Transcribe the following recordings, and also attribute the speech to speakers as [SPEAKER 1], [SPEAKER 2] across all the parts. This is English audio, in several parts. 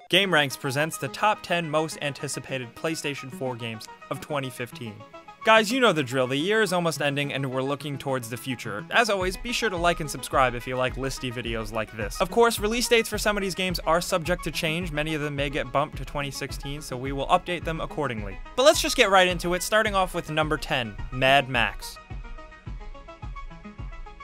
[SPEAKER 1] GameRanx presents the top 10 most anticipated PlayStation 4 games of 2015. Guys, you know the drill. The year is almost ending and we're looking towards the future. As always, be sure to like and subscribe if you like listy videos like this. Of course, release dates for some of these games are subject to change. Many of them may get bumped to 2016, so we will update them accordingly. But let's just get right into it, starting off with number 10, Mad Max.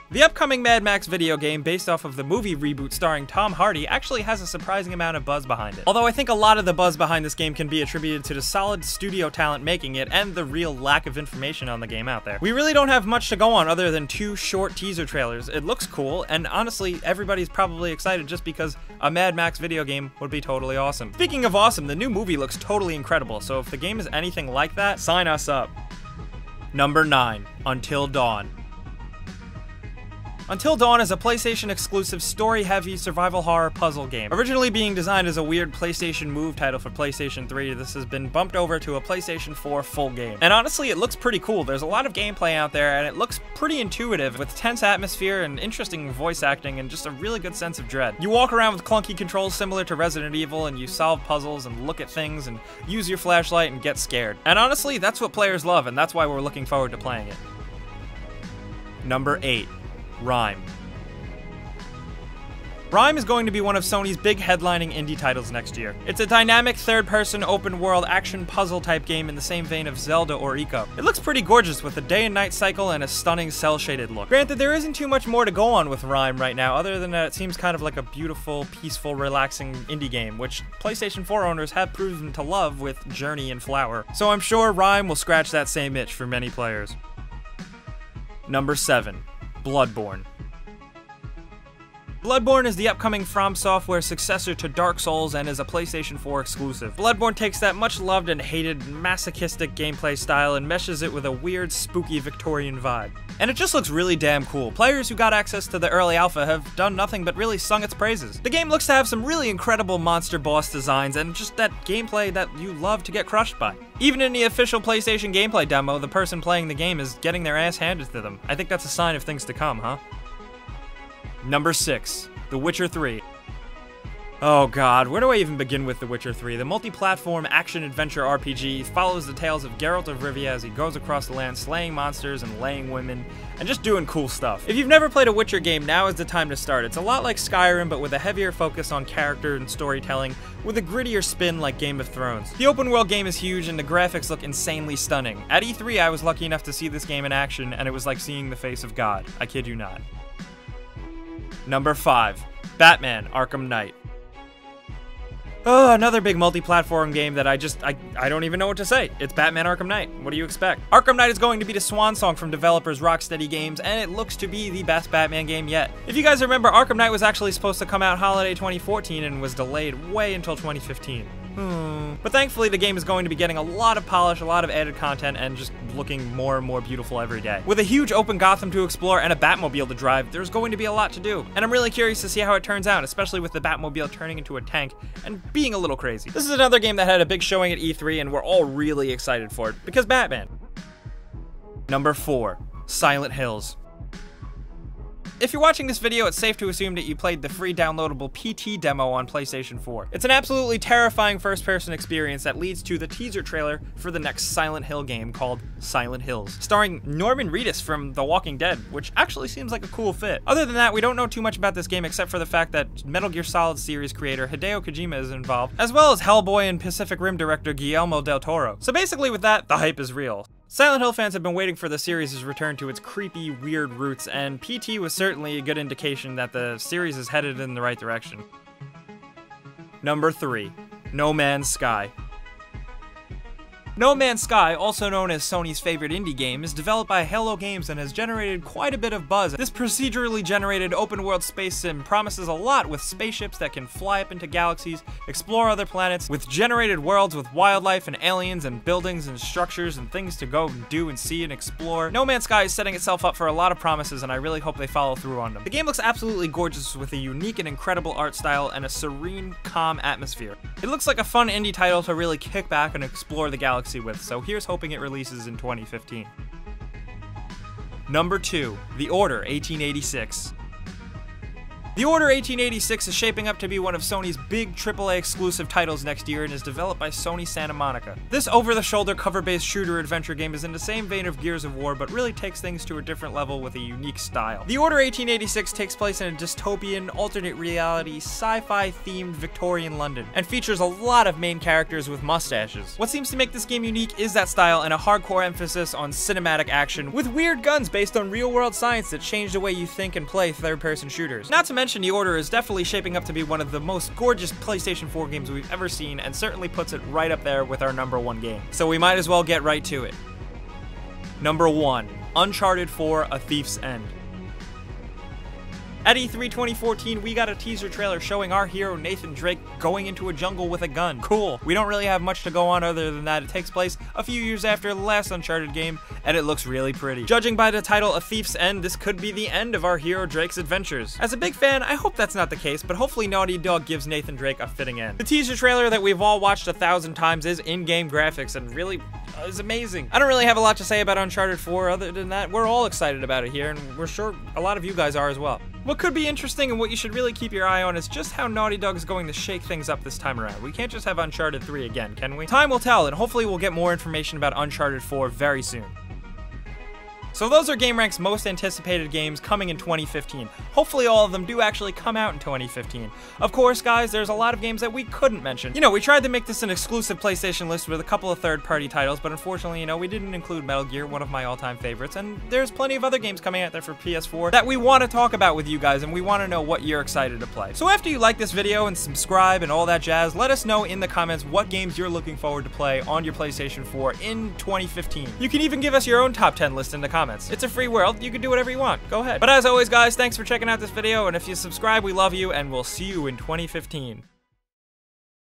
[SPEAKER 1] The upcoming Mad Max video game, based off of the movie reboot starring Tom Hardy, actually has a surprising amount of buzz behind it. Although I think a lot of the buzz behind this game can be attributed to the solid studio talent making it and the real lack of information on the game out there. We really don't have much to go on other than 2 short teaser trailers. It looks cool, and honestly, everybody's probably excited just because a Mad Max video game would be totally awesome. Speaking of awesome, the new movie looks totally incredible, so if the game is anything like that, sign us up. Number 9, Until Dawn. Until Dawn is a PlayStation-exclusive, story-heavy survival horror puzzle game. Originally being designed as a weird PlayStation Move title for PlayStation 3, this has been bumped over to a PlayStation 4 full game. And honestly, it looks pretty cool. There's a lot of gameplay out there, and it looks pretty intuitive, with tense atmosphere and interesting voice acting and just a really good sense of dread. You walk around with clunky controls similar to Resident Evil, and you solve puzzles and look at things and use your flashlight and get scared. And honestly, that's what players love, and that's why we're looking forward to playing it. Number 8. RIME. RIME is going to be one of Sony's big headlining indie titles next year. It's a dynamic third-person open-world action puzzle type game in the same vein of Zelda or Ico. It looks pretty gorgeous with a day and night cycle and a stunning cel-shaded look. Granted, there isn't too much more to go on with RIME right now, other than that it seems kind of like a beautiful, peaceful, relaxing indie game, which PlayStation 4 owners have proven to love with Journey and Flower. So I'm sure RIME will scratch that same itch for many players. Number 7. Bloodborne. Bloodborne is the upcoming From Software successor to Dark Souls and is a PlayStation 4 exclusive. Bloodborne takes that much loved and hated masochistic gameplay style and meshes it with a weird, spooky Victorian vibe. And it just looks really damn cool. Players who got access to the early alpha have done nothing but really sung its praises. The game looks to have some really incredible monster boss designs and just that gameplay that you love to get crushed by. Even in the official PlayStation gameplay demo, the person playing the game is getting their ass handed to them. I think that's a sign of things to come, huh? Number 6. The Witcher 3. Oh god, where do I even begin with The Witcher 3? The multi-platform action-adventure RPG follows the tales of Geralt of Rivia as he goes across the land slaying monsters and laying women, and just doing cool stuff. If you've never played a Witcher game, now is the time to start. It's a lot like Skyrim, but with a heavier focus on character and storytelling, with a grittier spin like Game of Thrones. The open-world game is huge, and the graphics look insanely stunning. At E3, I was lucky enough to see this game in action, and it was like seeing the face of God. I kid you not. Number 5. Batman: Arkham Knight. Oh, another big multi-platform game that I don't even know what to say. It's Batman Arkham Knight. What do you expect? Arkham Knight is going to be the swan song from developers Rocksteady Games, and it looks to be the best Batman game yet. If you guys remember, Arkham Knight was actually supposed to come out holiday 2014 and was delayed way until 2015. But thankfully, the game is going to be getting a lot of polish, a lot of added content, and just looking more and more beautiful every day. With a huge open Gotham to explore and a Batmobile to drive, there's going to be a lot to do. And I'm really curious to see how it turns out, especially with the Batmobile turning into a tank and being a little crazy. This is another game that had a big showing at E3, and we're all really excited for it, because Batman. Number 4. Silent Hills. If you're watching this video, it's safe to assume that you played the free downloadable PT demo on PlayStation 4. It's an absolutely terrifying first-person experience that leads to the teaser trailer for the next Silent Hill game called Silent Hills, starring Norman Reedus from The Walking Dead, which actually seems like a cool fit. Other than that, we don't know too much about this game except for the fact that Metal Gear Solid series creator Hideo Kojima is involved, as well as Hellboy and Pacific Rim director Guillermo del Toro. So basically with that, the hype is real. Silent Hill fans have been waiting for the series' return to its creepy, weird roots, and PT was certainly a good indication that the series is headed in the right direction. Number 3. No Man's Sky. No Man's Sky, also known as Sony's favorite indie game, is developed by Hello Games and has generated quite a bit of buzz. This procedurally generated open-world space sim promises a lot with spaceships that can fly up into galaxies, explore other planets, with generated worlds with wildlife and aliens and buildings and structures and things to go and do and see and explore. No Man's Sky is setting itself up for a lot of promises, and I really hope they follow through on them. The game looks absolutely gorgeous with a unique and incredible art style and a serene, calm atmosphere. It looks like a fun indie title to really kick back and explore the galaxy with, so here's hoping it releases in 2015. Number 2. The Order 1886. The Order 1886 is shaping up to be one of Sony's big AAA exclusive titles next year and is developed by Sony Santa Monica. This over-the-shoulder cover-based shooter adventure game is in the same vein of Gears of War, but really takes things to a different level with a unique style. The Order 1886 takes place in a dystopian, alternate reality, sci-fi themed Victorian London, and features a lot of main characters with mustaches. What seems to make this game unique is that style and a hardcore emphasis on cinematic action, with weird guns based on real-world science that change the way you think and play third-person shooters. Not to mention, The Order is definitely shaping up to be one of the most gorgeous PlayStation 4 games we've ever seen, and certainly puts it right up there with our #1 game. So we might as well get right to it. Number 1. Uncharted 4: A Thief's End. At E3 2014, we got a teaser trailer showing our hero Nathan Drake going into a jungle with a gun. Cool. We don't really have much to go on other than that it takes place a few years after the last Uncharted game, and it looks really pretty. Judging by the title A Thief's End, this could be the end of our hero Drake's adventures. As a big fan, I hope that's not the case, but hopefully Naughty Dog gives Nathan Drake a fitting end. The teaser trailer that we've all watched 1,000 times is in-game graphics and really is amazing. I don't really have a lot to say about Uncharted 4 other than that we're all excited about it here, and we're sure a lot of you guys are as well. What could be interesting and what you should really keep your eye on is just how Naughty Dog is going to shake things up this time around. We can't just have Uncharted 3 again, can we? Time will tell, and hopefully we'll get more information about Uncharted 4 very soon. So those are GameRank's most anticipated games coming in 2015. Hopefully all of them do actually come out in 2015. Of course, guys, there's a lot of games that we couldn't mention. You know, we tried to make this an exclusive PlayStation list with a couple of third-party titles, but unfortunately, you know, we didn't include Metal Gear, one of my all-time favorites, and there's plenty of other games coming out there for PS4 that we want to talk about with you guys, and we want to know what you're excited to play. So after you like this video and subscribe and all that jazz, let us know in the comments what games you're looking forward to play on your PlayStation 4 in 2015. You can even give us your own top 10 list in the comments. It's a free world, you can do whatever you want, go ahead. But as always guys, thanks for checking out this video, and if you subscribe, we love you, and we'll see you in 2015.